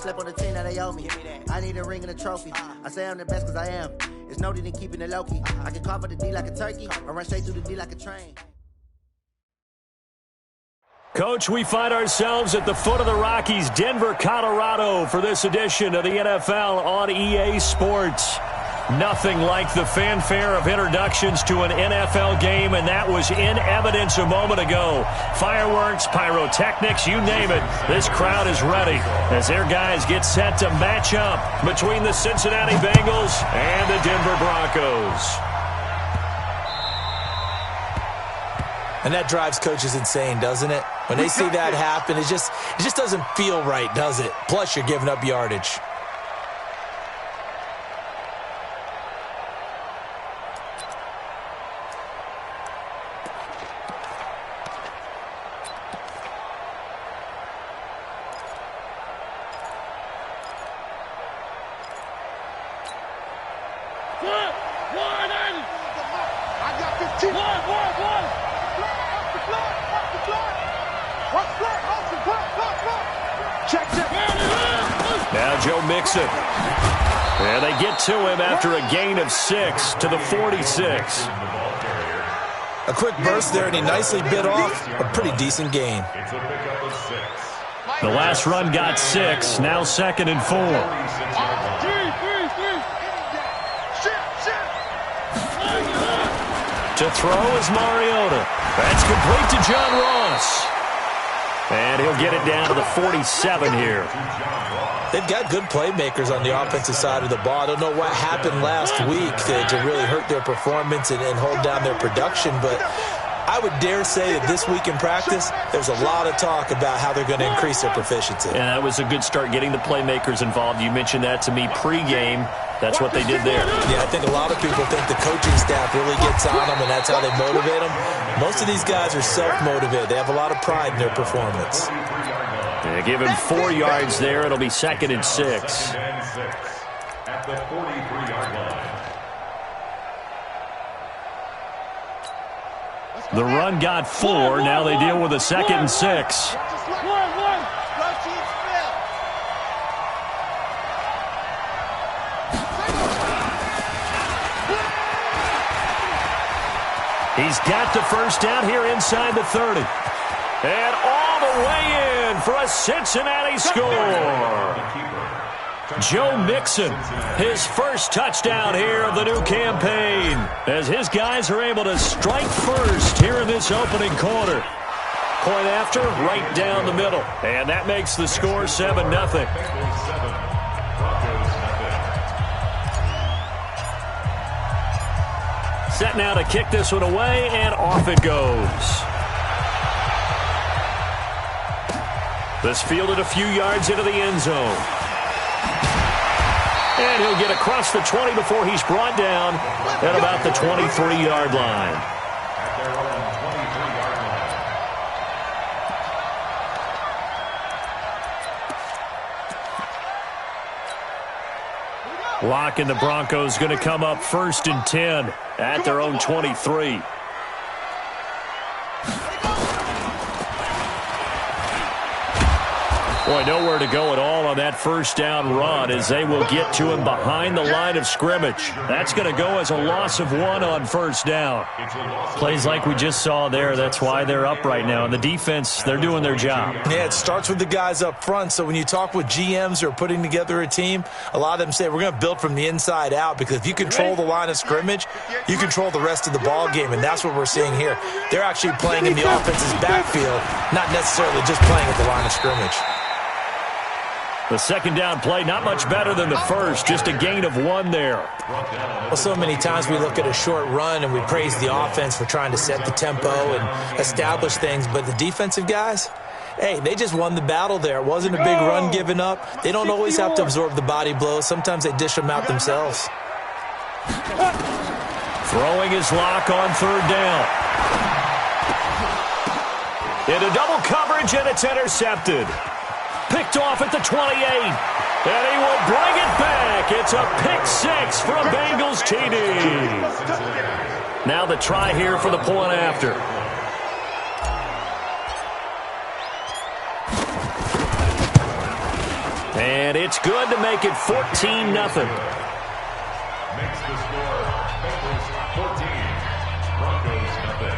slept on the team that they owe me. I need a ring and a trophy. I say I'm the best because I am. It's no need in keeping it low-key. I can carve up the D like a turkey or run straight through the D like a train. Coach, we find ourselves at the foot of the Rockies, Denver, Colorado, for this edition of the NFL on EA Sports. Nothing like the fanfare of introductions to an NFL game, and that was in evidence a moment ago. Fireworks, pyrotechnics, you name it. This crowd is ready as their guys get set to match up between the Cincinnati Bengals and the Denver Broncos. And that drives coaches insane, doesn't it? When they see that happen, it just doesn't feel right, does it? Plus, you're giving up yardage. Now Joe Mixon. And they get to him after a gain of 6 to the 46. A quick burst there, and he nicely bit off a pretty decent gain. The last run got 6, now 2nd and 4. To throw is Mariota. That's complete to John Ross. And he'll get it down to the 47 here. They've got good playmakers on the offensive side of the ball. I don't know what happened last week to really hurt their performance and hold down their production, but I would dare say that this week in practice, there's a lot of talk about how they're going to increase their proficiency. And that was a good start, getting the playmakers involved. You mentioned that to me pregame. That's what they did there. Yeah, I think a lot of people think the coaching staff really gets on them, and that's how they motivate them. Most of these guys are self-motivated. They have a lot of pride in their performance. They give him 4 yards there. It'll be 2nd and 6. At the 43-yard line. The run got 4. Now they deal with a 2nd and 6. He's got the first down here inside the 30. And all the way in for a Cincinnati score. Joe Mixon, his first touchdown here of the new campaign, as his guys are able to strike first here in this opening quarter. Point after, right down the middle. And that makes the score 7-0. Set now to kick this one away, and off it goes. This fielded a few yards into the end zone. And he'll get across the 20 before he's brought down at about the 23-yard line. Lock and the Broncos going to come up 1st and 10 at their own 23. Boy, nowhere to go at all on that first down run as they will get to him behind the line of scrimmage. That's going to go as a loss of 1 on first down. Plays like we just saw there, that's why they're up right now. And the defense, they're doing their job. Yeah, it starts with the guys up front. So when you talk with GMs who are putting together a team, a lot of them say we're going to build from the inside out, because if you control the line of scrimmage, you control the rest of the ball game, and that's what we're seeing here. They're actually playing in the offense's backfield, not necessarily just playing at the line of scrimmage. The second down play, not much better than the first, just a gain of 1 there. Well, so many times we look at a short run and we praise the offense for trying to set the tempo and establish things, but the defensive guys, hey, they just won the battle there. It wasn't a big run given up. They don't always have to absorb the body blows. Sometimes they dish them out themselves. Throwing his lock on 3rd down. Into double coverage, and it's intercepted. Picked off at the 28, and he will bring it back. It's a pick 6 for a Bengals TD. Now the try here for the point after. And it's good to make it 14-0. Makes the score Bengals 14, Broncos nothing.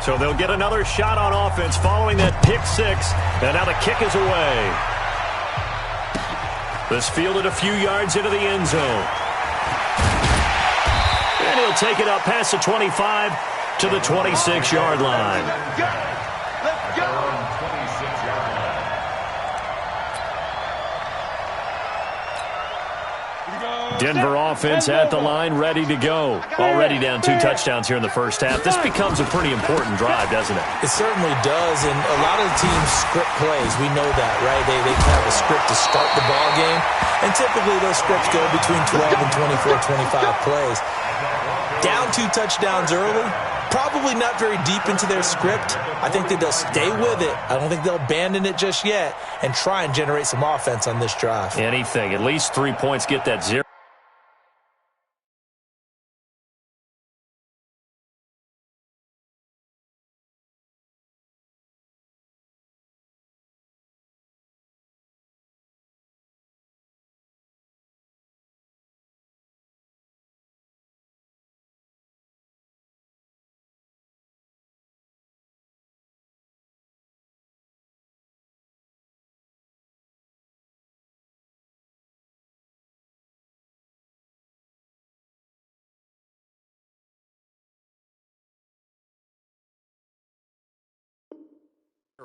So they'll get another shot on offense following that pick six. And now the kick is away. This fielded a few yards into the end zone. And he'll take it up past the 25 to the 26-yard line. Let's go. 26-yard line. Denver offense at the line, ready to go. Already down 2 touchdowns here in the first half. This becomes a pretty important drive, doesn't it? It certainly does, and a lot of the teams script plays. We know that, right? They have a script to start the ball game, and typically those scripts go between 12 and 24, 25 plays. Down 2 touchdowns early, probably not very deep into their script. I think that they'll stay with it. I don't think they'll abandon it just yet and try and generate some offense on this drive. Anything. At least 3 points, get that 0.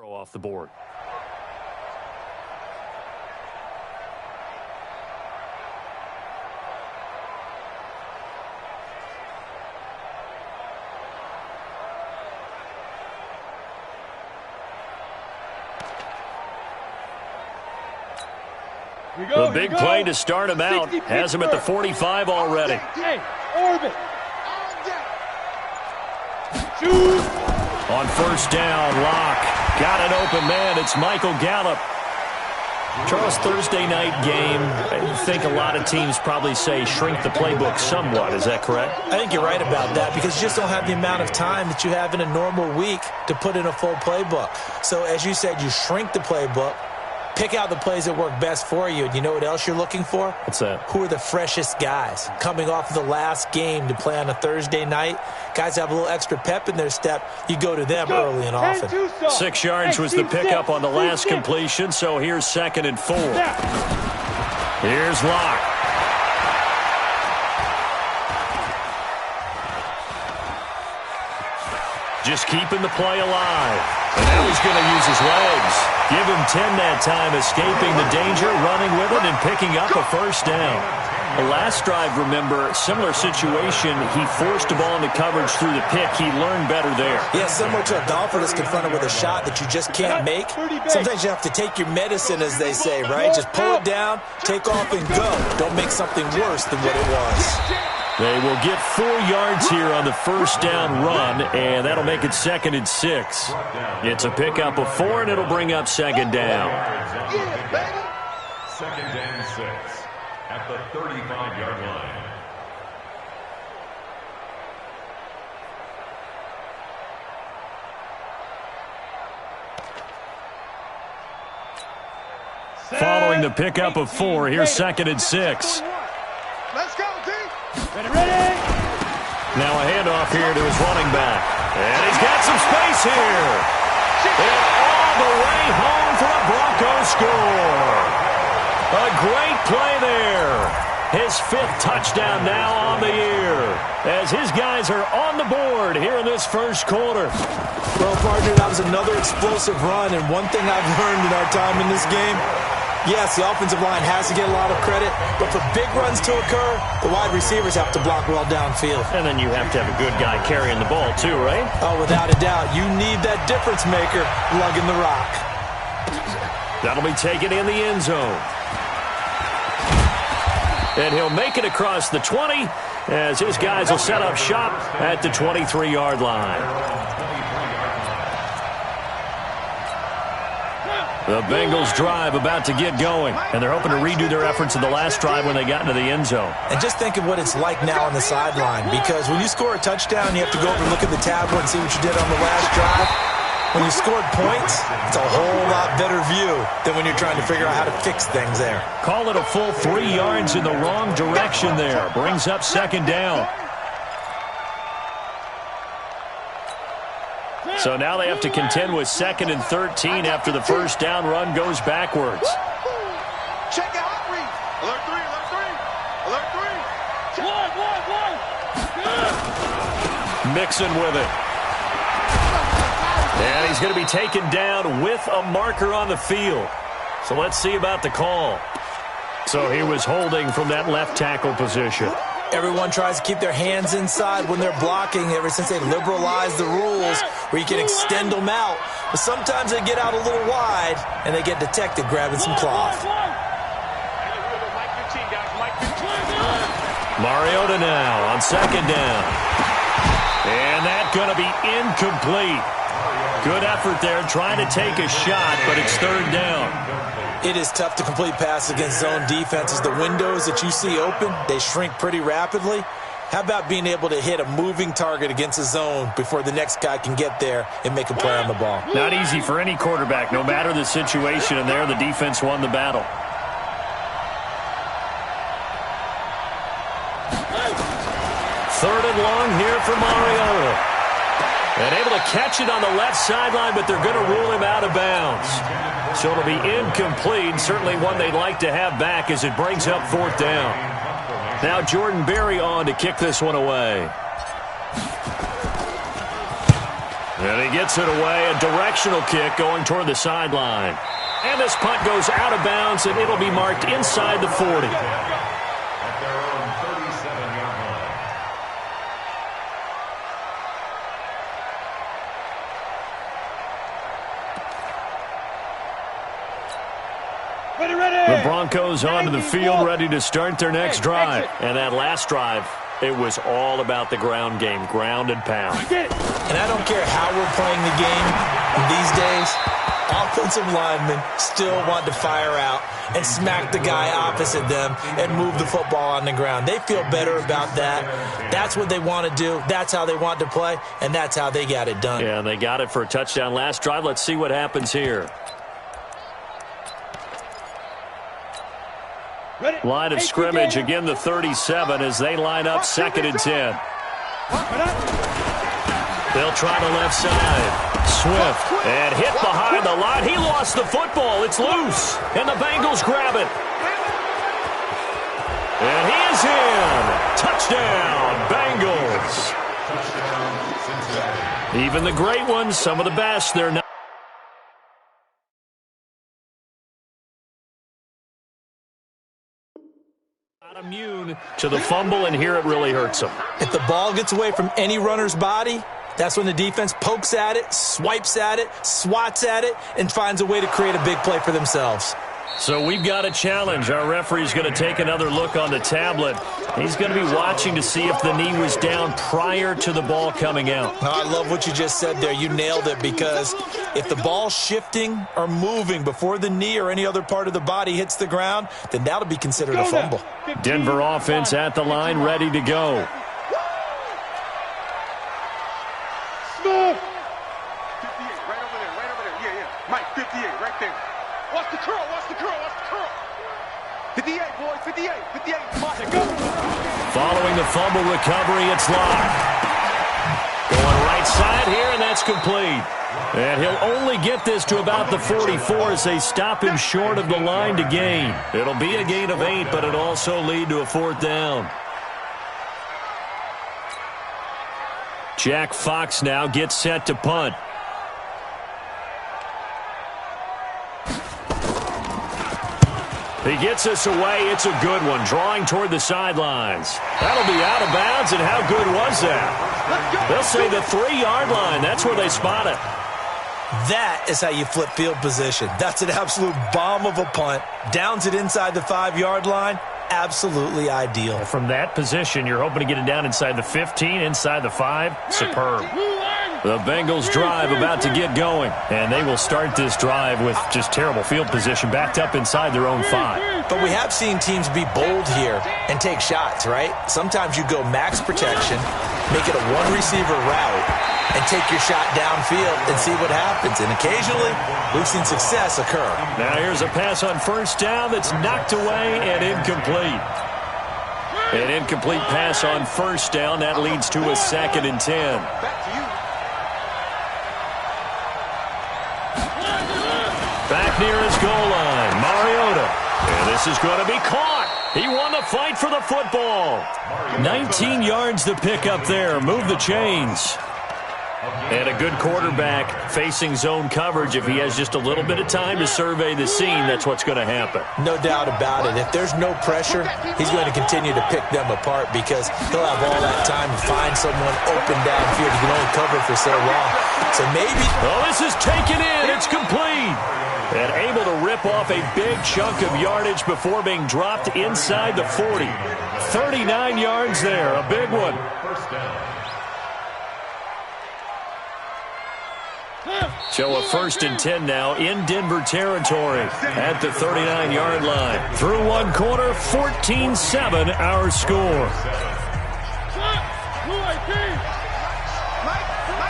Off the board. The big play to start him out has him at the 45 already. Hey, orbit. Shoot. On first down, Locke got an open man. It's Michael Gallup. Charles, Thursday night game, I think a lot of teams probably say shrink the playbook somewhat. Is that correct? I think you're right about that because you just don't have the amount of time that you have in a normal week to put in a full playbook. So as you said, you shrink the playbook, pick out the plays that work best for you. And you know what else you're looking for? What's that? Who are the freshest guys coming off of the last game to play on a Thursday night? Guys have a little extra pep in their step. You go to them early and often. 6 yards was the pickup on the last completion, so here's 2nd and 4. Here's Locke. Just keeping the play alive. And now he's going to use his legs. Give him 10 that time, escaping the danger, running with it, and picking up a first down. The last drive, remember, similar situation. He forced the ball into coverage through the pick. He learned better there. Yeah, similar to a golfer that's confronted with a shot that you just can't make. Sometimes you have to take your medicine, as they say, right? Just pull it down, take off, and go. Don't make something worse than what it was. They will get 4 yards here on the first down run, and that'll make it 2nd and 6. It's a pickup of 4, and it'll bring up 2nd down. 2nd and 6 at the 35-yard line. Following the pickup of 4, here's 2nd and 6. Let's go, team. Ready. Now a handoff here to his running back. And he's got some space here. And all the way home for a Broncos score. A great play there. His 5th touchdown now on the year. As his guys are on the board here in this first quarter. Well, partner, that was another explosive run. And one thing I've learned in our time in this game, yes, the offensive line has to get a lot of credit, but for big runs to occur, the wide receivers have to block well downfield. And then you have to have a good guy carrying the ball too, right? Oh, without a doubt. You need that difference maker lugging the rock. That'll be taken in the end zone. And he'll make it across the 20 as his guys will set up shop at the 23-yard line. The Bengals drive about to get going, and they're hoping to redo their efforts in the last drive when they got into the end zone. And just think of what it's like now on the sideline, because when you score a touchdown, you have to go over and look at the tablet and see what you did on the last drive. When you scored points, it's a whole lot better view than when you're trying to figure out how to fix things there. Call it a full 3 yards in the wrong direction there. Brings up second down. So now they have to contend with 2nd and 13 after the first down run goes backwards. Check out read. Alert 3, alert 3. Alert 3. Mixon with it. And he's going to be taken down with a marker on the field. So let's see about the call. So he was holding from that left tackle position. Everyone tries to keep their hands inside when they're blocking ever since they liberalized the rules where you can extend them out. But sometimes they get out a little wide and they get detected grabbing some cloth. Mariota now on second down. And that's going to be incomplete. Good effort there trying to take a shot, but it's third down. It is tough to complete passes against zone defenses. The windows that you see open, they shrink pretty rapidly. How about being able to hit a moving target against a zone before the next guy can get there and make a play on the ball? Not easy for any quarterback, no matter the situation, and there the defense won the battle. Third and long here for Mariota. And able to catch it on the left sideline, but they're going to rule him out of bounds. So it'll be incomplete, certainly one they'd like to have back as it brings up fourth down. Now Jordan Berry on to kick this one away. And he gets it away, a directional kick going toward the sideline. And this punt goes out of bounds, and it'll be marked inside the 40. The Broncos onto the field, ready to start their next drive. And that last drive, it was all about the ground game, ground and pound. And I don't care how we're playing the game these days, offensive linemen still want to fire out and smack the guy opposite them and move the football on the ground. They feel better about that. That's what they want to do. That's how they want to play, and that's how they got it done. Yeah, and they got it for a touchdown last drive. Let's see what happens here. Line of scrimmage, again the 37 as they line up 2nd and 10. They'll try the left side. Swift, and hit behind the line. He lost the football. It's loose, and the Bengals grab it. And he is in. Touchdown, Bengals. Even the great ones, some of the best, they're not immune to the fumble, and here it really hurts them. If the ball gets away from any runner's body, that's when the defense pokes at it, swipes at it, swats at it, and finds a way to create a big play for themselves. So we've got a challenge. Our referee's going to take another look on the tablet. He's going to be watching to see if the knee was down prior to the ball coming out. I love what you just said there. You nailed it, because if the ball's shifting or moving before the knee or any other part of the body hits the ground, then that'll be considered a fumble. Denver offense at the line, ready to go. Smooth. 58, right over there. Yeah. Mike, 58, right there. Watch the curl, watch the curl, watch the curl. 58, boys, 58, Mike, go. Following the fumble recovery, it's locked. Going right side here, and that's complete. And he'll only get this to about the 44 as they stop him short of the line to gain. It'll be a gain of 8, but it'll also lead to a fourth down. Jack Fox now gets set to punt. He gets us away. It's a good one, drawing toward the sidelines. That'll be out of bounds, and how good was that? They'll say the 3-yard line. That's where they spot it. That is how you flip field position. That's an absolute bomb of a punt. Downs it inside the 5-yard line. Absolutely ideal. From that position, you're hoping to get it down inside the 15, inside the 5. Superb. The Bengals drive about to get going. And they will start this drive with just terrible field position, backed up inside their own 5. But we have seen teams be bold here and take shots, right? Sometimes you go max protection, make it a one-receiver route, and take your shot downfield and see what happens. And occasionally, we've seen success occur. Now here's a pass on first down that's knocked away and incomplete. An incomplete pass on first down. That leads to a 2nd and 10. Back near his goal line, Mariota. And this is going to be caught. He won the fight for the football. 19 yards to pick up there. Move the chains. And a good quarterback facing zone coverage. If he has just a little bit of time to survey the scene, that's what's going to happen. No doubt about it. If there's no pressure, he's going to continue to pick them apart because he'll have all that time to find someone open downfield. He can only cover for so long. So maybe... Oh, this is taken in. It's complete. And able to rip off a big chunk of yardage before being dropped inside the 40. 39 yards there. A big one. So a 1st and 10 now in Denver territory at the 39-yard line. Through one quarter, 14-7 our score.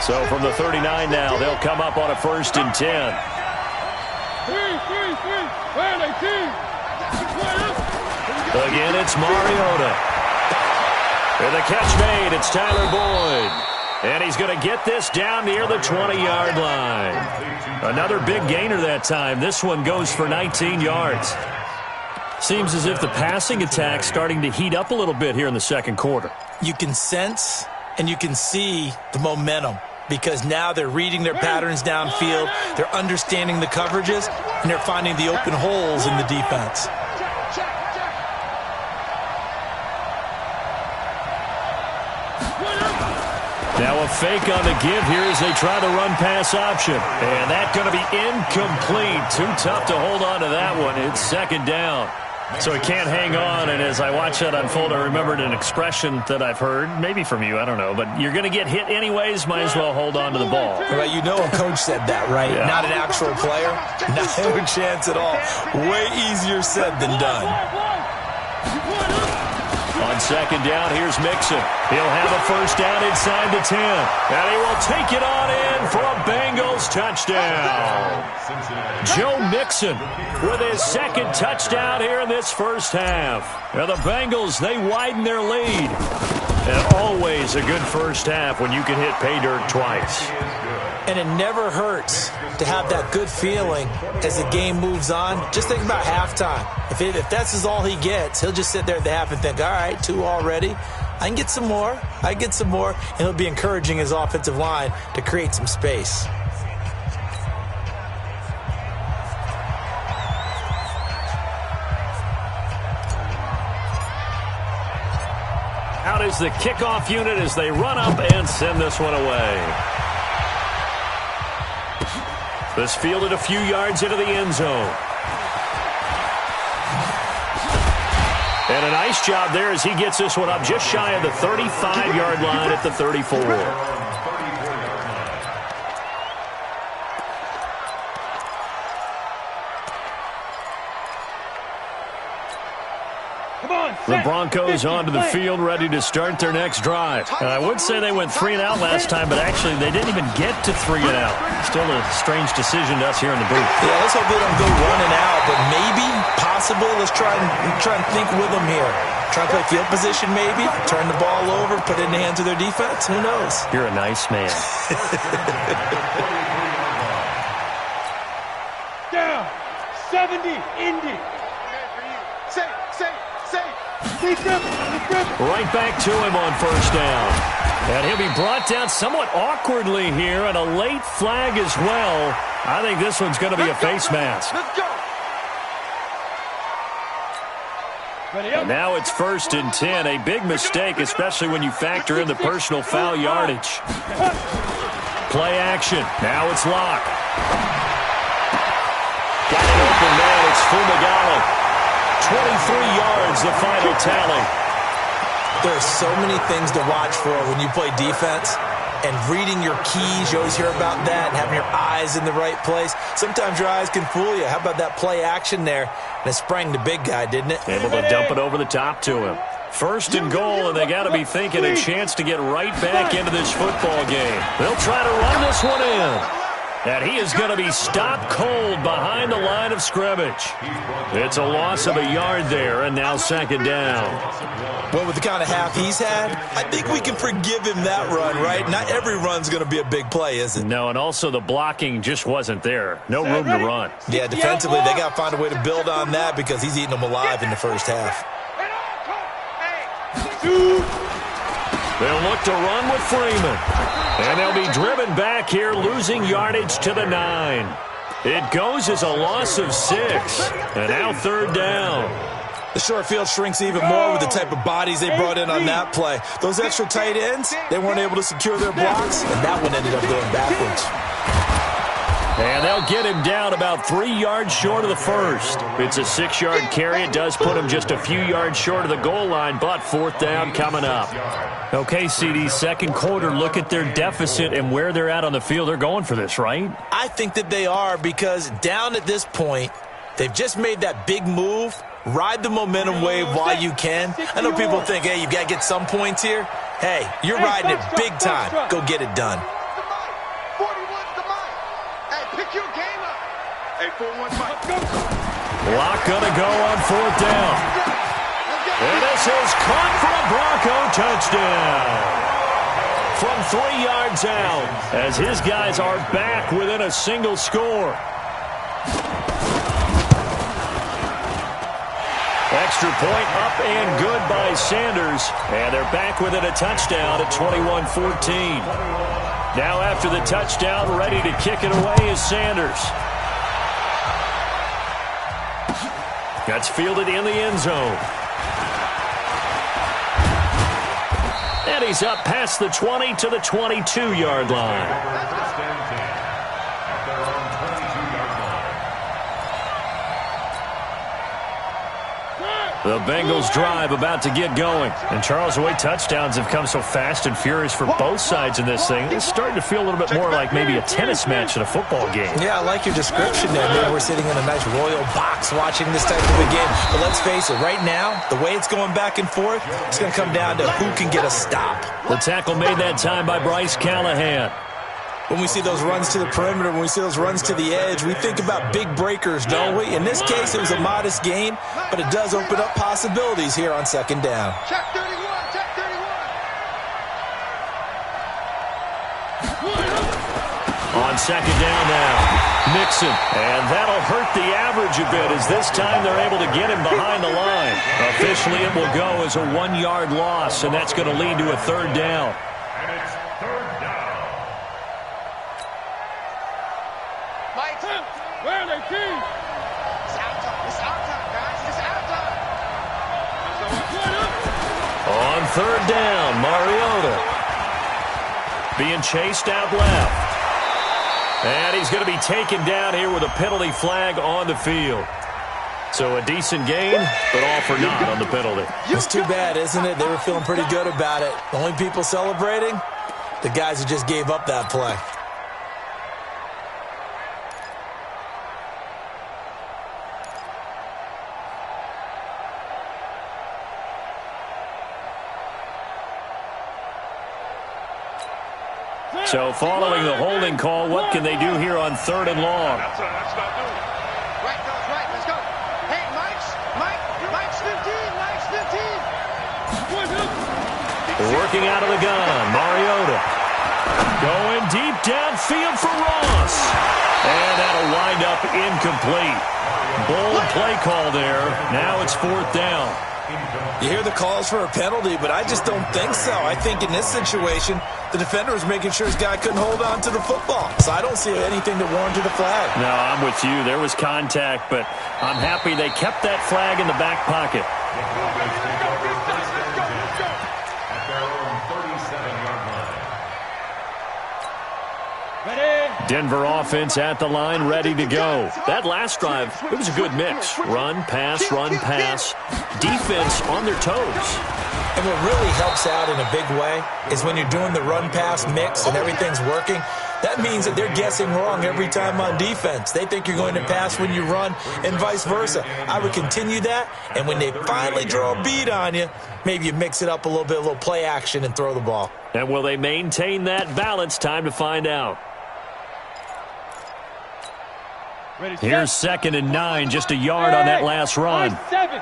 So from the 39 now, they'll come up on a 1st and 10. Again, it's Mariota. And the catch made. It's Tyler Boyd. And he's going to get this down near the 20-yard line. Another big gainer that time. This one goes for 19 yards. Seems as if the passing attack's starting to heat up a little bit here in the second quarter. You can sense and you can see the momentum because now they're reading their patterns downfield, they're understanding the coverages, and they're finding the open holes in the defense. Now a fake on the give here as they try the run-pass option. And that's going to be incomplete. Too tough to hold on to that one. It's 2nd down. So he can't hang on, and as I watch that unfold, I remembered an expression that I've heard, maybe from you, I don't know, but you're going to get hit anyways, might as well hold on to the ball. Well, you know a coach said that, right? Yeah. Not an actual player? Not a chance at all. Way easier said than done. On 2nd down, here's Mixon. He'll have a 1st down inside the 10. And he will take it on in for a Bengals touchdown. Joe Mixon with his 2nd touchdown here in this first half. Now the Bengals, they widen their lead. And always a good first half when you can hit pay dirt twice. And it never hurts to have that good feeling as the game moves on. Just think about halftime. If that's all he gets, he'll just sit there at the half and think, all right, 2 already. I can get some more. I get some more. And he'll be encouraging his offensive line to create some space. Out is the kickoff unit as they run up and send this one away. This fielded a few yards into the end zone. And a nice job there as he gets this one up just shy of the 35-yard line at the 34. The Broncos onto the field, ready to start their next drive. And I would say they went 3 and out last time, but actually they didn't even get to 3 and out. Still a strange decision to us here in the booth. Yeah, let's hope they don't go 1 and out, but maybe, possibly, let's try and think with them here. Try and play field position maybe, turn the ball over, put it in the hands of their defense. Who knows? You're a nice man. Down, 70, Indy. Right back to him on 1st down. And he'll be brought down somewhat awkwardly here, and a late flag as well. I think this one's going to be a face mask. Let's go. And now it's 1st and 10. A big mistake, especially when you factor in the personal foul yardage. Play action. Now it's Locke. Got an open man. It's Fumagalli. 23 yards, the final tally. There are so many things to watch for when you play defense. and reading your keys. You always hear about that, and having your eyes in the right place. Sometimes your eyes can fool you. How about that play action there? And it sprang the big guy, didn't it? Able to dump it over the top to him. First and goal, and they got to be thinking a chance to get right back into this football game. They'll try to run this one in. And he is going to be stopped cold behind the line of scrimmage. It's a loss of a yard there, and now second down. Well, with the kind of half he's had, I think we can forgive him that run, right? Not every run's going to be a big play, is it? No, and also the blocking just wasn't there. No room to run. Yeah, defensively, they got to find a way to build on that because he's eating them alive in the first half. They'll look to run with Freeman. And they'll be driven back here, losing yardage to the 9. It goes as a loss of 6. And now third down. The short field shrinks even more with the type of bodies they brought in on that play. Those extra tight ends, they weren't able to secure their blocks, and that one ended up going backwards. And they'll get him down about 3 yards short of the first. It's a 6-yard carry. It does put him just a few yards short of the goal line, but fourth down coming up. Okay, CD, second quarter, look at their deficit and where they're at on the field. They're going for this, right? I think that they are because down at this point, they've just made that big move. Ride the momentum wave while you can. I know people think, hey, you've got to get some points here. Hey, you're riding it big time. Go get it done. Lock gonna go on fourth down. And this is caught for a Bronco touchdown. From 3 yards out, as his guys are back within a single score. Extra point up and good by Sanders. And they're back within a touchdown at 21-14. Now after the touchdown, ready to kick it away is Sanders. That's fielded in the end zone. And he's up past the 20 to the 22-yard line. The Bengals drive about to get going. And Charles, the way touchdowns have come so fast and furious for both sides in this thing, it's starting to feel a little bit more like maybe a tennis match in a football game. Yeah, I like your description there. Maybe we're sitting in a nice royal box watching this type of a game. But let's face it, right now, the way it's going back and forth, it's going to come down to who can get a stop. The tackle made that time by Bryce Callahan. When we see those runs to the perimeter, when we see those runs to the edge, we think about big breakers, don't we? In this case, it was a modest gain, but it does open up possibilities here on second down. Check 31, check 31. On second down now, Mixon. And that'll hurt the average a bit as this time they're able to get him behind the line. Officially, it will go as a 1-yard loss, and that's going to lead to a third down. On third down, Mariota being chased out left. And he's going to be taken down here with a penalty flag on the field. So a decent gain, but all for naught on the penalty. It's too bad, isn't it? They were feeling pretty good about it. The only people celebrating, the guys who just gave up that play. So following the holding call, what can they do here on third and long? That's not doing. Right, goes right. Let's go. Hey, Mike's 15. Working out of the gun, Mariota. Going deep downfield for Ross. And that'll wind up incomplete. Bold play call there. Now it's fourth down. You hear the calls for a penalty, but I just don't think so. I think in this situation, the defender was making sure his guy couldn't hold on to the football. So I don't see anything that warranted a flag. No, I'm with you. There was contact, but I'm happy they kept that flag in the back pocket. Denver offense at the line, ready to go. That last drive, it was a good mix. Run, pass, defense on their toes. And what really helps out in a big way is when you're doing the run-pass mix and everything's working, that means that they're guessing wrong every time on defense. They think you're going to pass when you run and vice versa. I would continue that, and when they finally draw a beat on you, maybe you mix it up a little play action and throw the ball. And will they maintain that balance? Time to find out. Here's 2nd and 9, just a yard on that last run. Ready.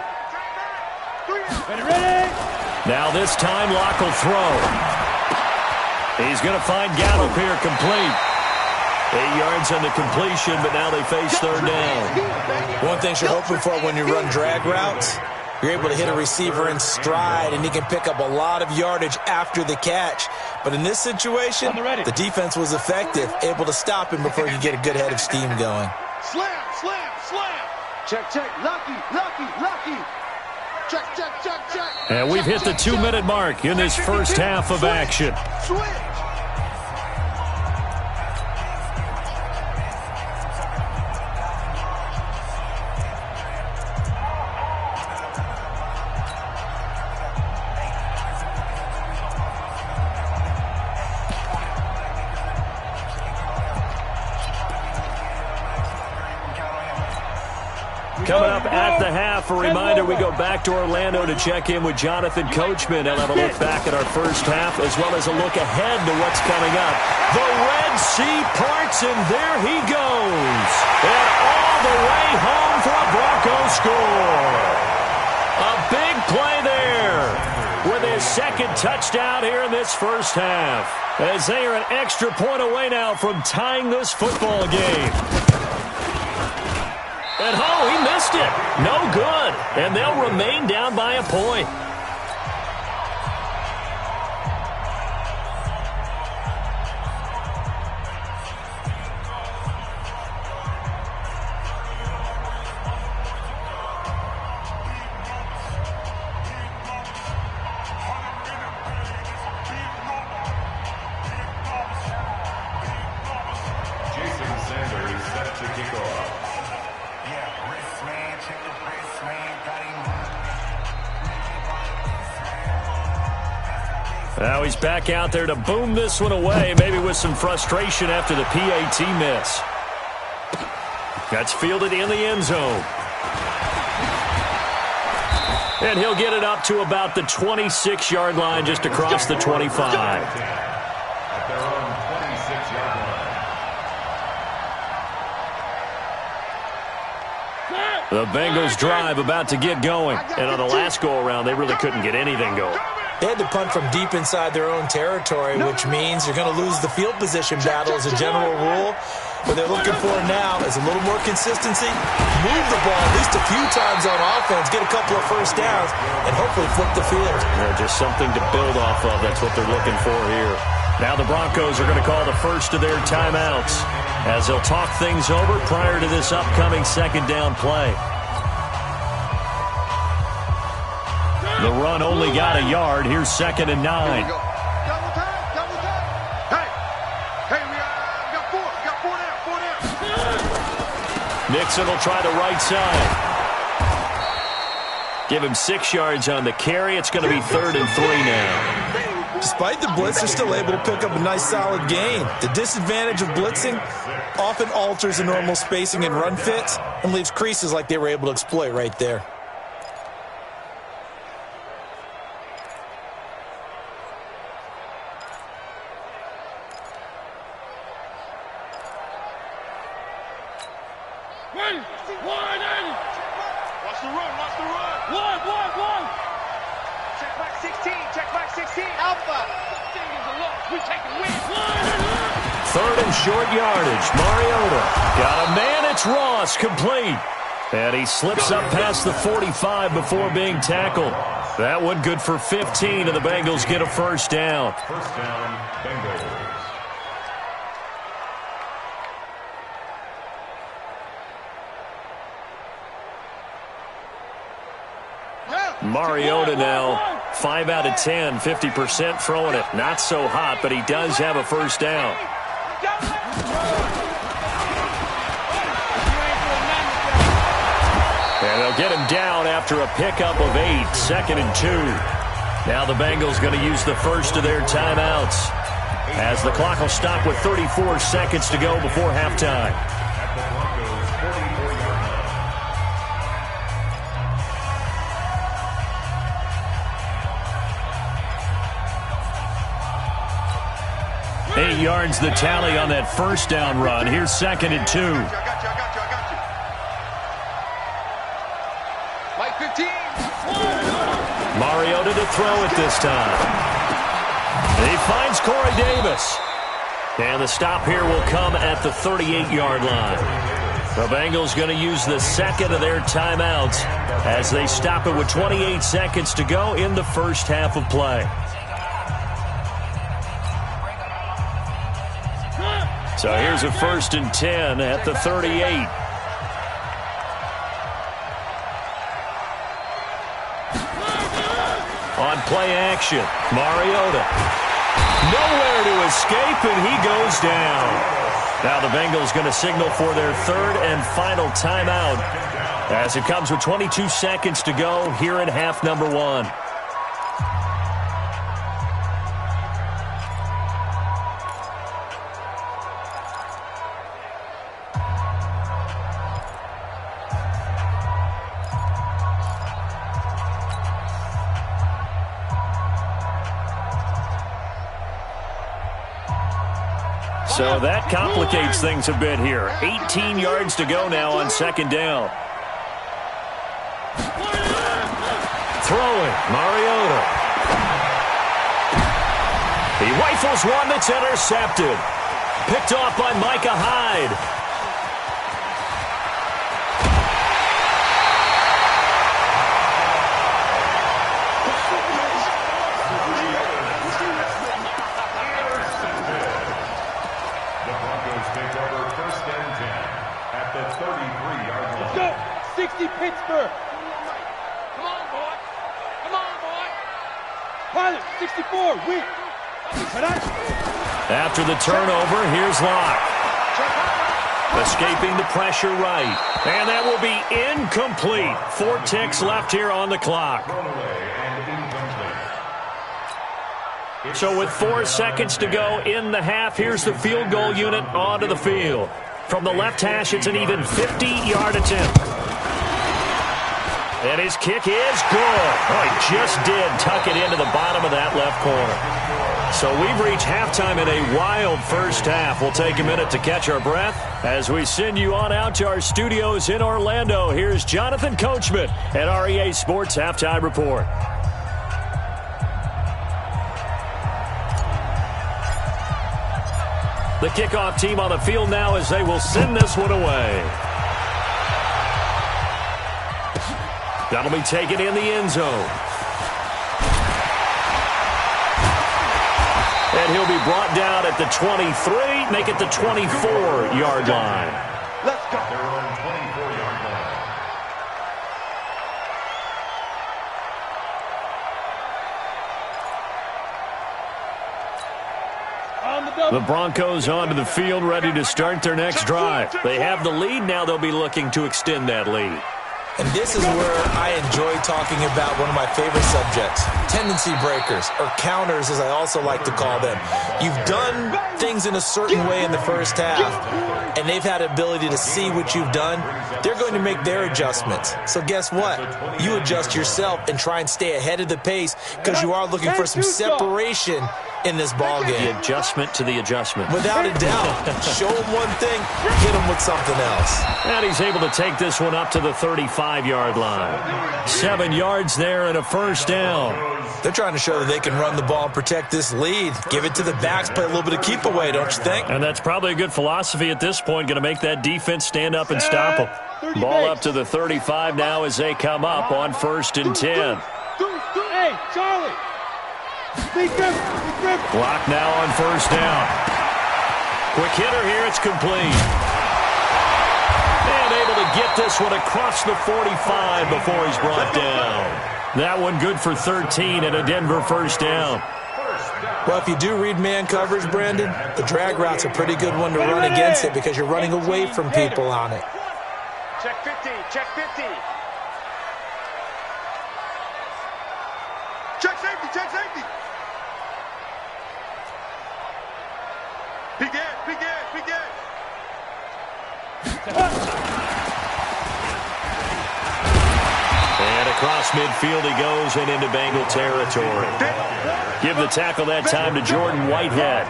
Now this time, Locke will throw. He's going to find Gallup here complete. 8 yards on the completion, but now they face 3rd down. One thing you're hoping for when you run drag routes, you're able to hit a receiver in stride, and he can pick up a lot of yardage after the catch. But in this situation, the defense was effective, able to stop him before he could get a good head of steam going. Slam. Check. Lucky. Check. And we've hit the 2-minute mark in this first half of action. Switch. Coming up at the half, a reminder, we go back to Orlando to check in with Jonathan Coachman. He'll have a look back at our first half as well as a look ahead to what's coming up. The Red Sea parts, and there he goes. And all the way home for a Broncos score. A big play there with his 2nd touchdown here in this first half. As they are an extra point away now from tying this football game. And he missed it. No good. And they'll remain down by a point. Jason Sanders set to kick off. Now he's back out there to boom this one away, maybe with some frustration after the PAT miss. That's fielded in the end zone. And he'll get it up to about the 26-yard line, just across the 25. At their own 26-yard line. The Bengals drive about to get going. And on the last go-around, they really couldn't get anything going. They had to punt from deep inside their own territory, which means you're going to lose the field position battle as a general rule. What they're looking for now is a little more consistency, move the ball at least a few times on offense, get a couple of first downs, and hopefully flip the field. Yeah, just something to build off of. That's what they're looking for here. Now the Broncos are going to call the first of their timeouts as they'll talk things over prior to this upcoming 2nd down play. The run only got a yard. Here's 2nd and 9. Double time. Hey, we got 4. We got 4 down. Nixon will try the right side. Give him 6 yards on the carry. It's going to be 3rd and 3 now. Despite the blitz, they're still able to pick up a nice solid gain. The disadvantage of blitzing often alters the normal spacing and run fits and leaves creases like they were able to exploit right there. Watch the run. One. Check back 16. Alpha. We take the win. 3rd and short yardage. Mariota got a man. It's Ross, complete. And he slips up past the 45 before being tackled. That one good for 15, and the Bengals get a first down. First down, Bengals. Mariota now 5 out of 10, 50% throwing it. Not so hot, but he does have a first down. And they'll get him down after a pickup of 8, 2nd and 2. Now the Bengals going to use the first of their timeouts, as the clock will stop with 34 seconds to go before halftime. At the Broncos' 44-yard line. 8 yards the tally on that first down run. Here's 2nd and 2. I got you. Mike 15. Mariota to throw it this time. He finds Corey Davis. And the stop here will come at the 38-yard line. The Bengals going to use the second of their timeouts as they stop it with 28 seconds to go in the first half of play. So here's a 1st and 10 at the 38. On play action, Mariota. Nowhere to escape, and he goes down. Now the Bengals going to signal for their 3rd and final timeout as it comes with 22 seconds to go here in half number 1. So that complicates things a bit here. 18 yards to go now on 2nd down. Throwing, Mariota. He rifles one that's intercepted. Picked off by Micah Hyde. The Broncos take over 1st and 10 at the 33-yard line. Let's go. 60 Pittsburgh. Come on, boy. Come on, boy. Pilot, 64. Win. After the turnover, here's Locke. Escaping the pressure right. And that will be incomplete. 4 ticks left here on the clock. Thrown away and incomplete. So with 4 seconds to go in the half, here's the field goal unit onto the field. From the left hash, it's an even 50-yard attempt. And his kick is good. Oh, he just did tuck it into the bottom of that left corner. So we've reached halftime in a wild first half. We'll take a minute to catch our breath as we send you on out to our studios in Orlando. Here's Jonathan Coachman at REA Sports Halftime Report. The kickoff team on the field now as they will send this one away. That'll be taken in the end zone. And he'll be brought down at the 23, make it the 24-yard line. Let's go. Their own 24-yard line. The Broncos onto the field, ready to start their next drive. They have the lead. Now they'll be looking to extend that lead. And this is where I enjoy talking about one of my favorite subjects, tendency breakers, or counters as I also like to call them. You've done things in a certain way in the first half, and they've had the ability to see what you've done. They're going to make their adjustments. So guess what? You adjust yourself and try and stay ahead of the pace because you are looking for some separation in this ball game. The adjustment to the adjustment. Without a doubt. Show him one thing, hit him with something else. And he's able to take this one up to the 35-yard line. 7 yards there and a first down. They're trying to show that they can run the ball and protect this lead. Give it to the backs, play a little bit of keep away, don't you think? And that's probably a good philosophy at this point. Going to make that defense stand up and stop them. Ball up to the 35 now as they come up on 1st and 10. Hey, Charlie. Block now on 1st down. Quick hitter here, it's complete. And able to get this one across the 45 before he's brought down. That one good for 13 and a Denver first down. Well, if you do read man coverage, Brandon, the drag route's a pretty good one to run against it because you're running away from people on it. Check 50, check 50. Check safety, check And across midfield he goes and into Bengal territory. Give the tackle that time to Jordan Whitehead.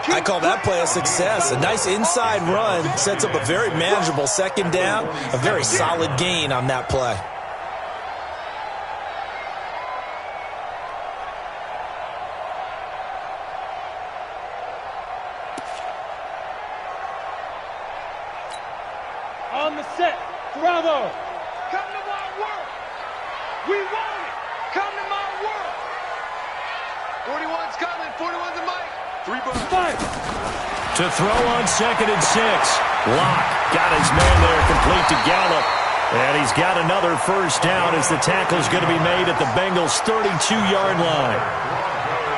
I call that play a success. A nice inside run sets up a very manageable second down, a very solid gain on that play. On the set, Bravo. Come to my world. We want it. Come to my world. 41's coming. 41's a mic. 3 buttons. 5. To throw on 2nd and 6. Locke got his man there, complete to Gallup. And he's got another first down as the tackle's going to be made at the Bengals' 32-yard line.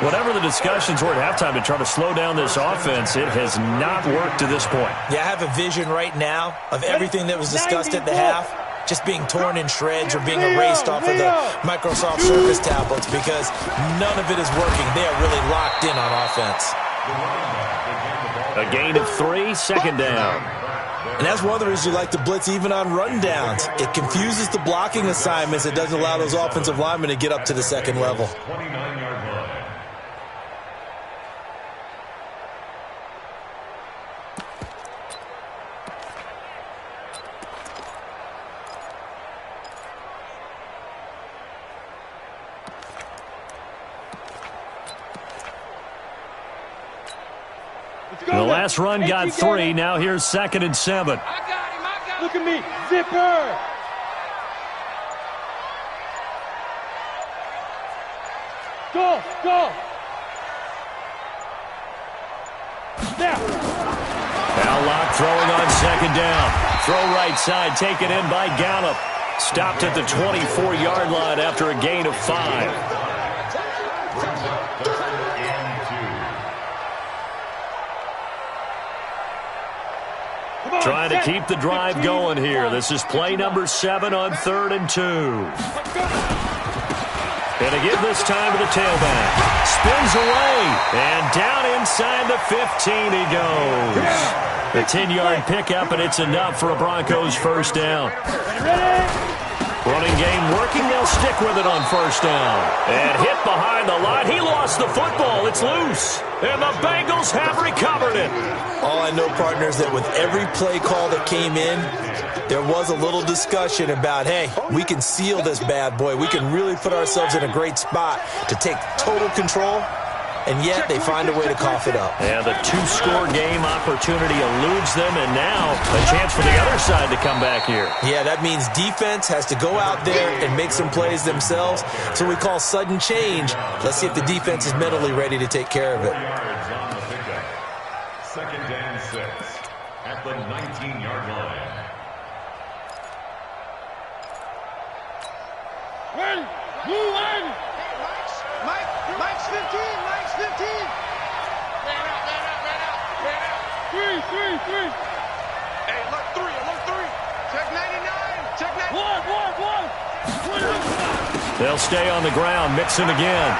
Whatever the discussions were at halftime to try to slow down this offense, it has not worked to this point. Yeah, I have a vision right now of everything that was discussed at the half just being torn in shreds or being erased off of the Microsoft Surface tablets because none of it is working. They are really locked in on offense. A gain of 3, second down. And that's one of the reasons you like to blitz even on rundowns. It confuses the blocking assignments. It doesn't allow those offensive linemen to get up to the second level. 29-yard line. The last run got 3. Now here's 2nd and 7. I got him. Look at me. Zipper. Go. Now. Now Locke throwing on 2nd down. Throw right side, taken in by Gallup. Stopped at the 24-yard line after a gain of 5. Trying to keep the drive going here. This is play number 7 on 3rd and 2. And to give this time to the tailback. Spins away. And down inside the 15 he goes. The 10-yard pickup, and it's enough for a Broncos first down. Running game working. They'll stick with it on first down. And hit behind the line. He lost the football. It's loose. And the Bengals have recovered it. All I know, partners, that with every play call that came in, there was a little discussion about, hey, we can seal this bad boy. We can really put ourselves in a great spot to take total control. And yet they find a way to cough it up. And the 2-score game opportunity eludes them, and now a chance for the other side to come back here. Yeah, that means defense has to go out there and make some plays themselves. So we call sudden change. Let's see if the defense is mentally ready to take care of it. 2nd and 6 at the 19-yard line. Ready. Move in. Mike's 15. Mike's 15. Ran out. 3. Hey, alert 3. Check 99. Check 99. 1. They'll stay on the ground, mixing again.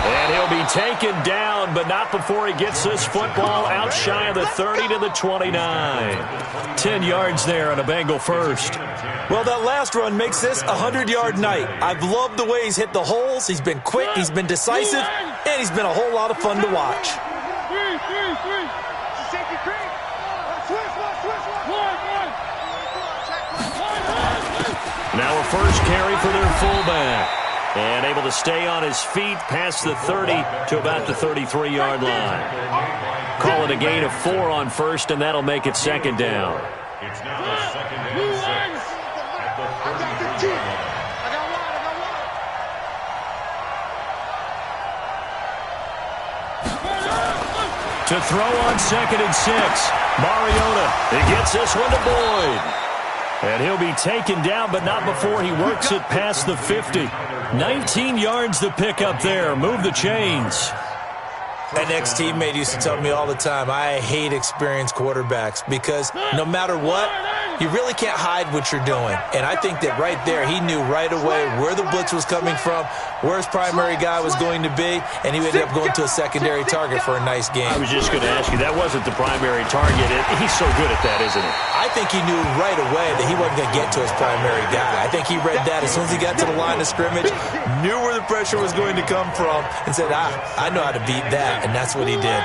And he'll be taken down, but not before he gets this football out shy of the 30 to the 29. 10 yards there on a Bengal first. Well, that last run makes this a 100-yard night. I've loved the way he's hit the holes. He's been quick, he's been decisive, and he's been a whole lot of fun to watch. 3. Safety creep. Switch. Now a first carry for their fullback. And able to stay on his feet past the 30 to about the 33-yard line. Call it a gain of 4 on first, and that'll make it 2nd down. It's now a 2nd and 6 at the 30-yard line. To throw on 2nd and 6. Mariota, he gets this one to Boyd. And he'll be taken down, but not before he works it past the 50. 19 yards to pick up there. Move the chains. That next teammate used to tell me all the time, I hate experienced quarterbacks because no matter what, you really can't hide what you're doing. And I think that right there, he knew right away where the blitz was coming from, where his primary guy was going to be, and he ended up going to a secondary target for a nice game. I was just going to ask you, that wasn't the primary target. He's so good at that, isn't he? I think he knew right away that he wasn't going to get to his primary guy. I think he read that as soon as he got to the line of scrimmage, knew where the pressure was going to come from, and said, I know how to beat that, and that's what he did.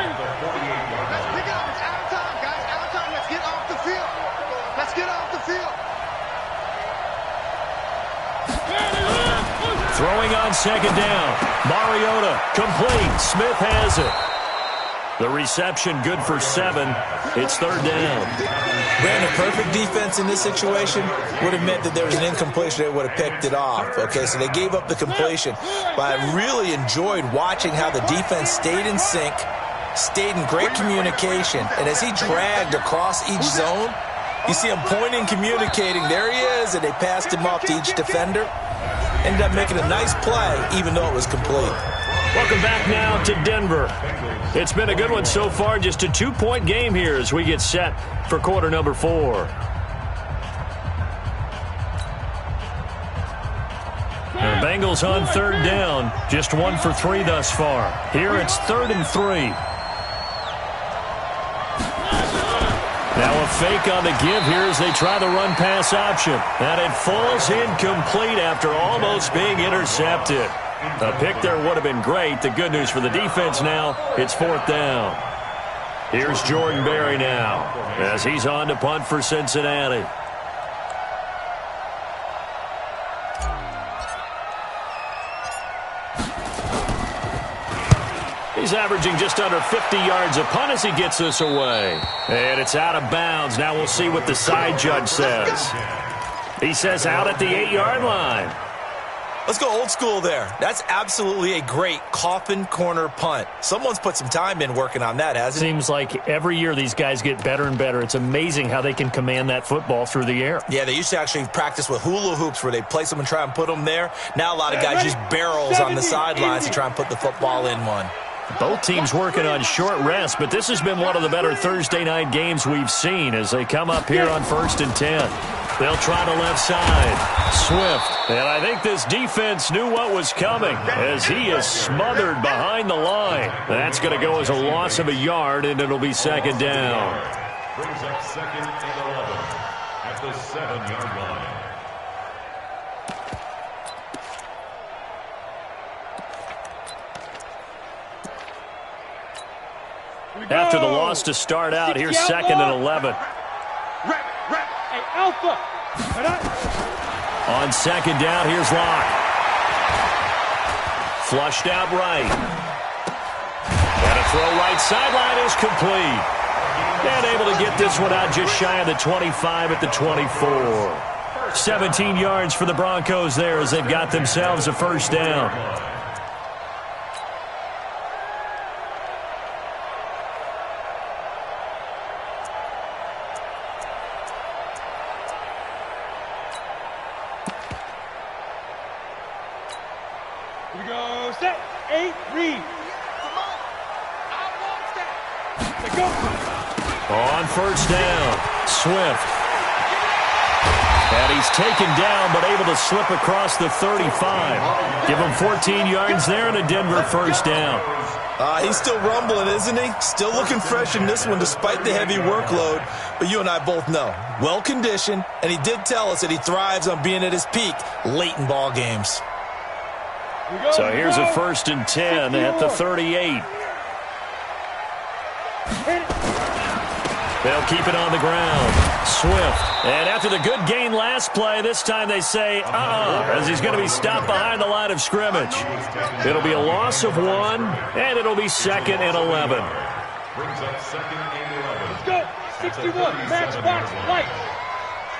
Throwing on second down. Mariota complete. Smith has it. The reception good for 7. It's third down. Brandon, perfect defense in this situation would have meant that there was an incompletion. They would have picked it off. Okay, so they gave up the completion. But I really enjoyed watching how the defense stayed in sync, stayed in great communication, and as he dragged across each zone, you see him pointing, communicating. There he is, and they passed him off to each defender. Ended up making a nice play, even though it was complete. Welcome back now to Denver. It's been a good one so far. Just a 2-point game here as we get set for quarter number 4. The Bengals on third down. Just 1 for 3 thus far. Here it's 3rd and 3. Now a fake on the give here as they try the run-pass option. And it falls incomplete after almost being intercepted. A pick there would have been great. The good news for the defense now, it's 4th down. Here's Jordan Berry now as he's on to punt for Cincinnati. He's averaging just under 50 yards a punt as he gets this away. And it's out of bounds. Now we'll see what the side judge says. He says out at the 8-yard line. Let's go old school there. That's absolutely a great coffin corner punt. Someone's put some time in working on that, hasn't it? Seems like every year these guys get better and better. It's amazing how they can command that football through the air. Yeah, they used to actually practice with hula hoops where they place them and try and put them there. Now a lot of guys use barrels on the sidelines to try and put the football in one. Both teams working on short rest, but this has been one of the better Thursday night games we've seen as they come up here on 1st and 10. They'll try to left side. Swift. And I think this defense knew what was coming as he is smothered behind the line. That's going to go as a loss of a yard, and it'll be 2nd down. Brings up 2nd and 11 at the 7-yard line. After the loss to start out, here's 2nd and 11. Hey, Alpha. On 2nd down, here's Locke. Flushed out right. And a throw right sideline is complete. And able to get this one out just shy of the 25 at the 24. 17 yards for the Broncos there as they've got themselves a 1st down. Here we go. Set. 8. Read. Let's go. On 1st down, Swift. And he's taken down, but able to slip across the 35. Give him 14 yards there and a Denver 1st down. He's still rumbling, isn't he? Still looking fresh in this one despite the heavy workload. But you and I both know, well-conditioned, and he did tell us that he thrives on being at his peak late in ball games. So here's a 1st and 10 at the 38. They'll keep it on the ground. Swift. And after the good gain last play, this time they say, as he's going to be stopped behind the line of scrimmage. It'll be a loss of 1, and it'll be 2nd and 11. Brings up 2nd and 11. Let's go. 61. Matchbox light.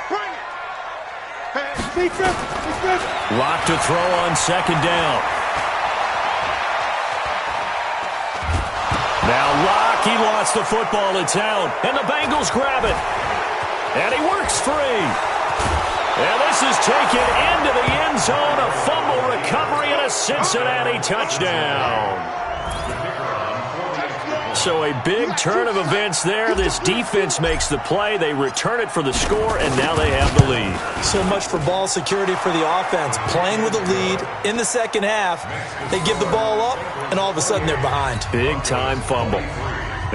Bring it. Secret. Lock to throw on 2nd down. Now Locke, he lost the football. It's out, and the Bengals grab it. And he works free. And this is taken into the end zone. A fumble recovery and a Cincinnati touchdown. So a big turn of events there. This defense makes the play. They return it for the score, and now they have the lead. So much for ball security for the offense. Playing with a lead in the second half, they give the ball up, and all of a sudden they're behind. Big-time fumble.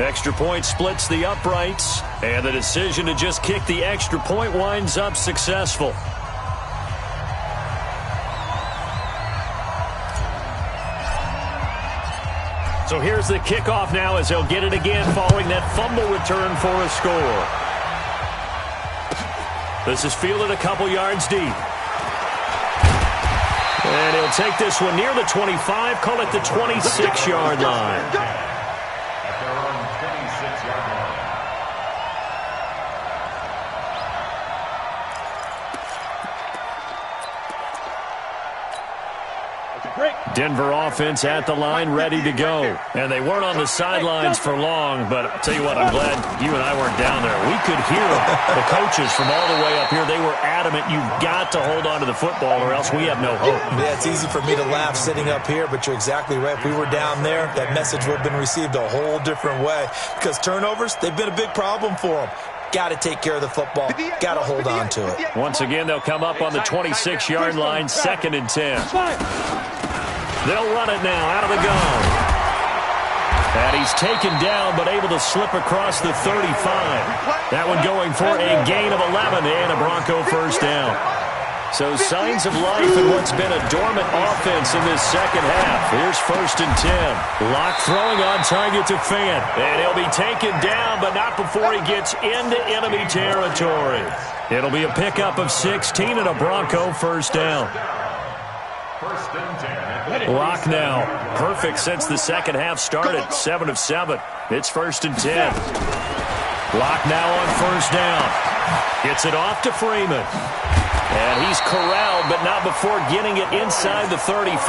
Extra point splits the uprights, and the decision to just kick the extra point winds up successful. So here's the kickoff now as they'll get it again following that fumble return for a score. This is fielded a couple yards deep. And he'll take this one near the 25, call it the 26-yard line. At their own 26-yard line. Denver offense at the line, ready to go. And they weren't on the sidelines for long, but I'll tell you what, I'm glad you and I weren't down there. We could hear the coaches from all the way up here. They were adamant, you've got to hold on to the football or else we have no hope. Yeah, it's easy for me to laugh sitting up here, but you're exactly right. If we were down there, that message would have been received a whole different way. Because turnovers, they've been a big problem for them. Got to take care of the football. Got to hold on to it. Once again, they'll come up on the 26-yard line, 2nd and 10. They'll run it now out of the gun. And he's taken down but able to slip across the 35. That one going for a gain of 11 and a Bronco first down. So signs of life in what's been a dormant offense in this second half. Here's 1st and 10. Locke throwing on target to Fant. And he'll be taken down, but not before he gets into enemy territory. It'll be a pickup of 16 and a Bronco first down. 1st and 10. Locke now. Perfect since the second half started. 7 of 7. It's 1st and 10. Locke now on 1st down. Gets it off to Freeman. And he's corralled, but not before getting it inside the 35.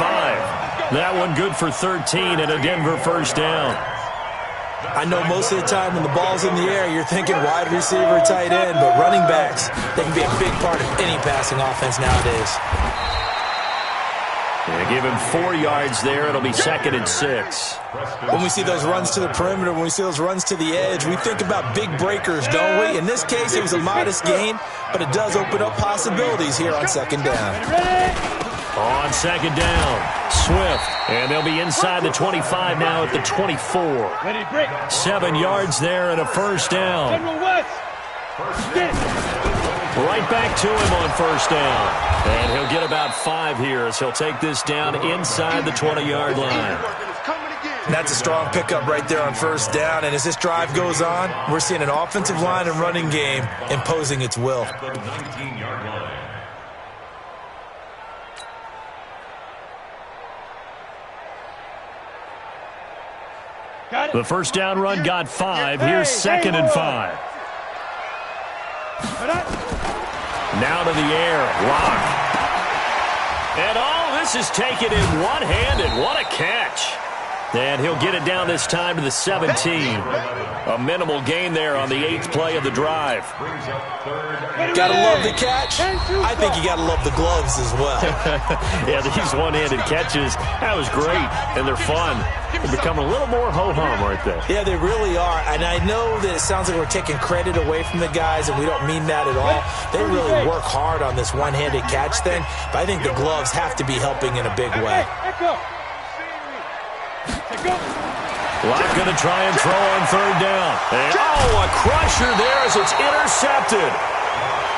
That one good for 13 and a Denver first down. I know most of the time when the ball's in the air, you're thinking wide receiver, tight end, but running backs, they can be a big part of any passing offense nowadays. They give him 4 yards there. It'll be 2nd and 6. When we see those runs to the perimeter, when we see those runs to the edge, we think about big breakers, don't we? In this case, it was a modest gain, but it does open up possibilities here on 2nd down. On 2nd down, Swift. And they'll be inside the 25 now at the 24. 7 yards there and a first down. Right back to him on 1st down. And he'll get about 5 here as he'll take this down inside the 20-yard line. That's a strong pickup right there on 1st down. And as this drive goes on, we're seeing an offensive line and running game imposing its will. At the 19-yard line. The first down run got 5. Here's 2nd and 5. Now to the air. Locke. And this is taken in one-handed. What a catch. And he'll get it down this time to the 17. A minimal gain there on the 8th play of the drive. Gotta love the catch. I think you gotta love the gloves as well. Yeah, these one-handed catches, that was great, and they're fun. They're becoming a little more ho-hum right there. Yeah, they really are. And I know that it sounds like we're taking credit away from the guys, and we don't mean that at all. They really work hard on this one-handed catch thing, but I think the gloves have to be helping in a big way. Locke going to try and throw on 3rd down. And, a crusher there as it's intercepted.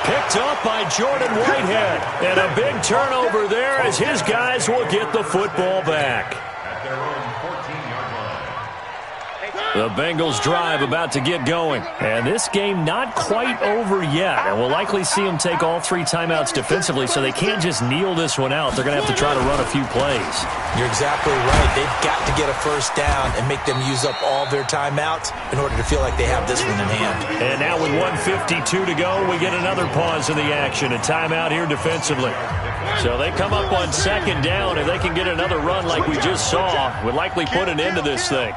Picked up by Jordan Whitehead. And a big turnover there as his guys will get the football back. At their own 14-yard line. The Bengals drive about to get going. And this game not quite over yet. And we'll likely see them take all 3 timeouts defensively, so they can't just kneel this one out. They're going to have to try to run a few plays. You're exactly right. They've got to get a first down and make them use up all their timeouts in order to feel like they have this one in hand. And now with 1:52 to go, we get another pause in the action. A timeout here defensively. So they come up on 2nd down. If they can get another run like we just saw, would likely put an end to this thing.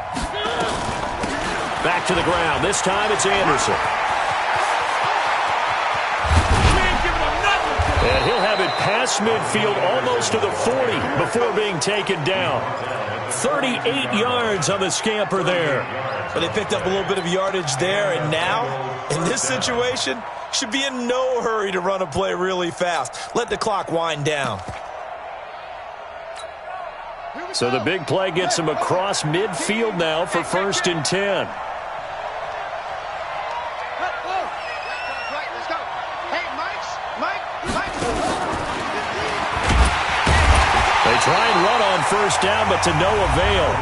Back to the ground. This time it's Anderson. And he'll have it past midfield almost to the 40 before being taken down. 38 yards on the scamper there. But they picked up a little bit of yardage there, and now, in this situation, should be in no hurry to run a play really fast. Let the clock wind down. So the big play gets him across midfield now for 1st and 10. They try and run on 1st down, but to no avail.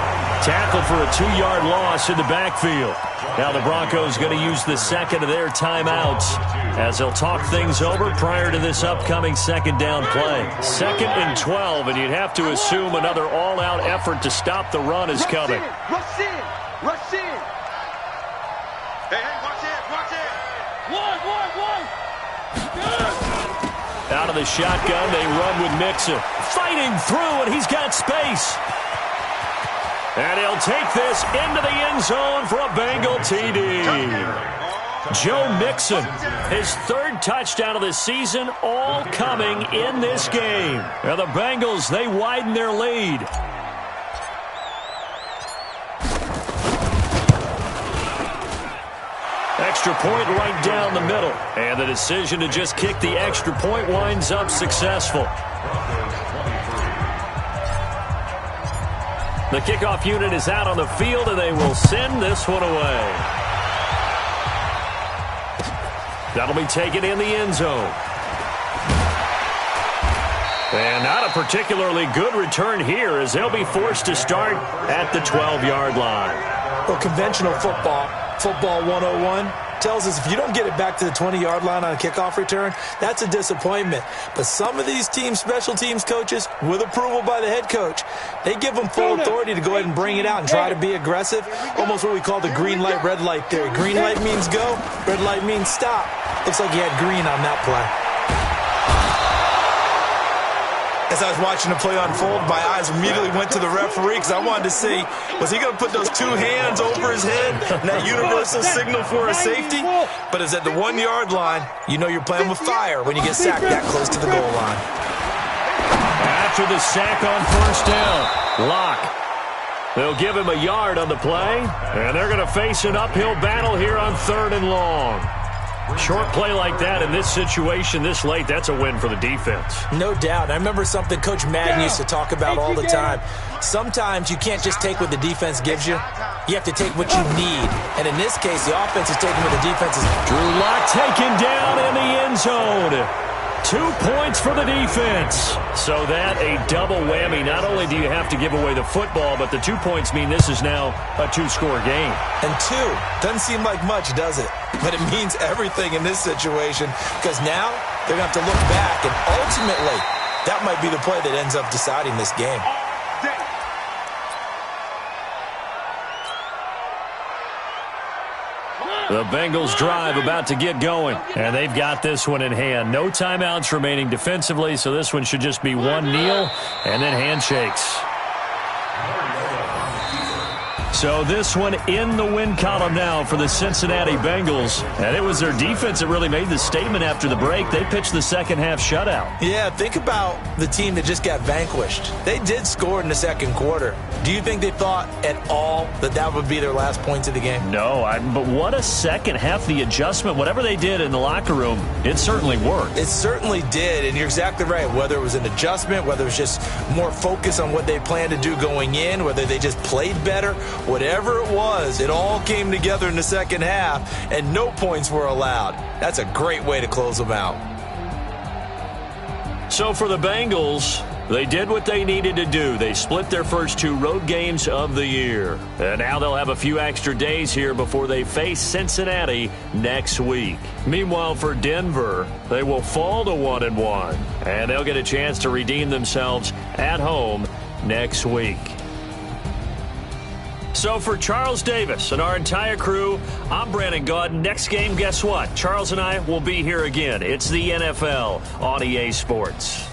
Tackle for a 2-yard loss in the backfield. Now the Broncos going to use the second of their timeouts as they'll talk things over prior to this upcoming 2nd down play. 2nd and 12, and you'd have to assume another all-out effort to stop the run is coming. Rush in! Rush in! Hey, watch it! Watch it! One! Out of the shotgun, they run with Mixon. Fighting through, and he's got space. And he'll take this into the end zone for a Bengal TD. Joe Mixon, his 3rd touchdown of the season, all coming in this game. Now the Bengals, they widen their lead. Extra point right down the middle. And the decision to just kick the extra point winds up successful. The kickoff unit is out on the field, and they will send this one away. That'll be taken in the end zone. And not a particularly good return here as they'll be forced to start at the 12-yard line. Well, conventional football 101, tells us if you don't get it back to the 20-yard line on a kickoff return, that's a disappointment. But some of these teams, special teams coaches, with approval by the head coach, they give them full authority to go ahead and bring it out and try to be aggressive. Almost what we call the green light, red light theory. Green light means go, red light means stop. Looks like he had green on that play. As I was watching the play unfold, my eyes immediately went to the referee because I wanted to see, was he going to put those 2 hands over his head and that universal signal for a safety? But it's at the 1-yard line. You know you're playing with fire when you get sacked that close to the goal line. After the sack on 1st down, Locke. They'll give him a yard on the play, and they're going to face an uphill battle here on 3rd and long. Short play like that in this situation this late, that's a win for the defense. No doubt. I remember something Coach Madden used to talk about all the time. Sometimes you can't just take what the defense gives you. You have to take what you need. And in this case, the offense is taking what the defense is. Drew Lock taken down in the end zone. 2 points for the defense. So that a double whammy. Not only do you have to give away the football, but the 2 points mean this is now a 2-score game. And 2 doesn't seem like much, does it? But it means everything in this situation because now they're going to have to look back, and ultimately that might be the play that ends up deciding this game. The Bengals drive about to get going, and they've got this one in hand. No timeouts remaining defensively, so this one should just be one kneel and then handshakes. So this one in the win column now for the Cincinnati Bengals. And it was their defense that really made the statement after the break. They pitched the second-half shutout. Yeah, think about the team that just got vanquished. They did score in the second quarter. Do you think they thought at all that that would be their last points of the game? No, but what a second half. The adjustment, whatever they did in the locker room, it certainly worked. It certainly did, and you're exactly right. Whether it was an adjustment, whether it was just more focus on what they planned to do going in, whether they just played better, whatever it was, it all came together in the second half, and no points were allowed. That's a great way to close them out. So for the Bengals, they did what they needed to do. They split their first 2 road games of the year. And now they'll have a few extra days here before they face Cincinnati next week. Meanwhile, for Denver, they will fall to 1-1. And they'll get a chance to redeem themselves at home next week. So for Charles Davis and our entire crew, I'm Brandon Gaudin. Next game, guess what? Charles and I will be here again. It's the NFL on EA Sports.